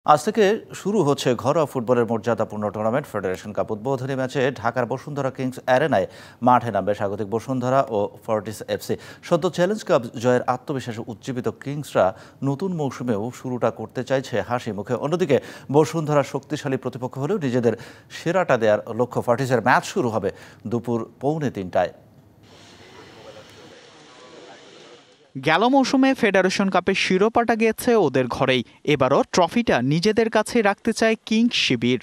আজ থেকে শুরু হচ্ছে ঘরোয়া ফুটবলের মর্যাদাপূর্ণ টুর্নামেন্ট ফেডারেশন কাপ উদ্বোধনী ম্যাচে ঢাকার বসুন্ধরা কিংস অ্যারেনায় মাঠে নামবে স্বাগতিক বসুন্ধরা ও ফর্টিস এফসি। সদ্য চ্যালেঞ্জ কাপ জয়ের আত্মবিশ্বাসে উজ্জীবিত কিংসরা নতুন মৌসুমেও শুরুটা করতে চাইছে হাসি মুখে। অন্যদিকে বসুন্ধরা শক্তিশালী প্রতিপক্ষ হলেও নিজেদের সেরাটা দেওয়ার লক্ষ্য ফর্টিসের। ম্যাচ শুরু হবে দুপুর 2:45টায়। গেল মৌসুমে ফেডারেশন কাপের শিরোপাটা গেছে ওদের ঘরেই, এবারও ট্রফিটা নিজেদের কাছে রাখতে চায় কিংস শিবির।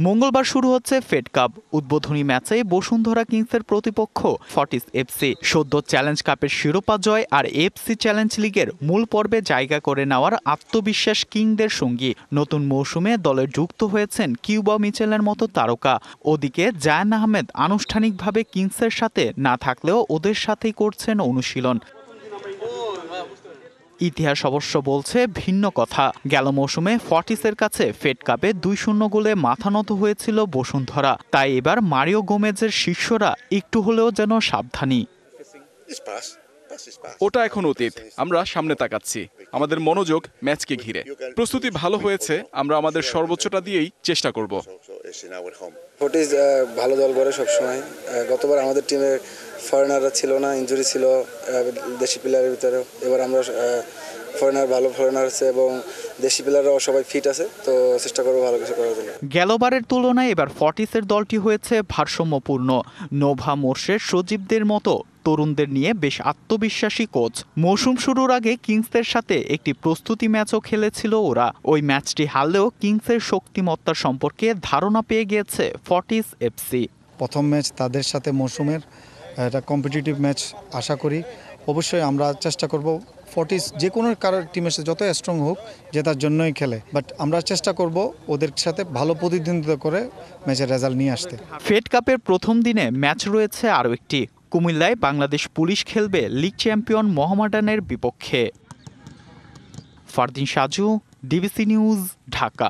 মঙ্গলবার শুরু হচ্ছে ফেড কাপ। উদ্বোধনী ম্যাচে বসুন্ধরা কিংসের প্রতিপক্ষ ফর্টিস এফসি। সদ্য চ্যালেঞ্জ কাপের শিরোপা জয় আর এফসি চ্যালেঞ্জ লিগের মূল পর্বে জায়গা করে নেওয়ার আত্মবিশ্বাস কিংদের সঙ্গী। নতুন মৌসুমে দলে যুক্ত হয়েছেন কিউবা মিচেলের মতো তারকা। ওদিকে জায়ান আহমেদ আনুষ্ঠানিকভাবে কিংসের সাথে না থাকলেও ওদের সাথেই করছেন অনুশীলন। ইতিহাস অবশ্য বলছে ভিন্ন কথা। গেল মৌসুমে ফর্টিসের কাছে ফেড কাপে 2-0 গোলে মাথা নত হয়েছিল বসুন্ধরা। তাই এবার মারিও গোমেজের শিষ্যরা একটু হলেও যেন সাবধানী। ওটা এখন অতীত, আমরা সামনে তাকাচ্ছি। আমাদের মনোযোগ ম্যাচকে ঘিরে। প্রস্তুতি ভালো হয়েছে, আমরা আমাদের সর্বোচ্চটা দিয়েই চেষ্টা করব। ফর্টিস ভালো দল করে সবসময়। গতবার আমাদের টিমে ফরেনাররা ছিল না, ইনজুরি ছিল দেশি প্লেয়ারের ভিতরে। এবার আমরা ভালো ফরেনার আছে এবং দেশি প্লেয়াররাও সবাই ফিট আছে, তো চেষ্টা করবো ভালো কিছু করার জন্য। গেলবারের তুলনায় এবার ফর্টিসের দলটি হয়েছে ভারসাম্যপূর্ণ। নোভা মোর্শের সজীবদের মতো তরুণদের নিয়ে বেশ আত্মবিশ্বাসী কোচ। মৌসুম শুরুর আগে কিংসের সাথে একটি প্রস্তুতি ম্যাচও খেলেছিল ওরা। ওই ম্যাচটি হারলেও কিংসের শক্তিমত্তা সম্পর্কে ধারণা পেয়ে গিয়েছে ফর্টিস এফসি। প্রথম ম্যাচ তাদের সাথে মৌসুমের, একটা কম্পিটিটিভ ম্যাচ আশা করি। অবশ্যই আমরা চেষ্টা করব ফর্টিস যে কোনো কারোর টিমের সাথে যত স্ট্রং হোক জেতার জন্যই খেলে, বাট আমরা চেষ্টা করব ওদের সাথে ভালো প্রতিদ্বন্দ্বিতা করে ম্যাচের রেজাল্ট নিয়ে আসতে। ফেড কাপের প্রথম দিনে ম্যাচ রয়েছে আরও একটি। কুমিল্লায় বাংলাদেশ পুলিশ খেলবে লিগ চ্যাম্পিয়ন মোহামেডানের বিপক্ষে। Fardin Saju, DBC news, Dhaka.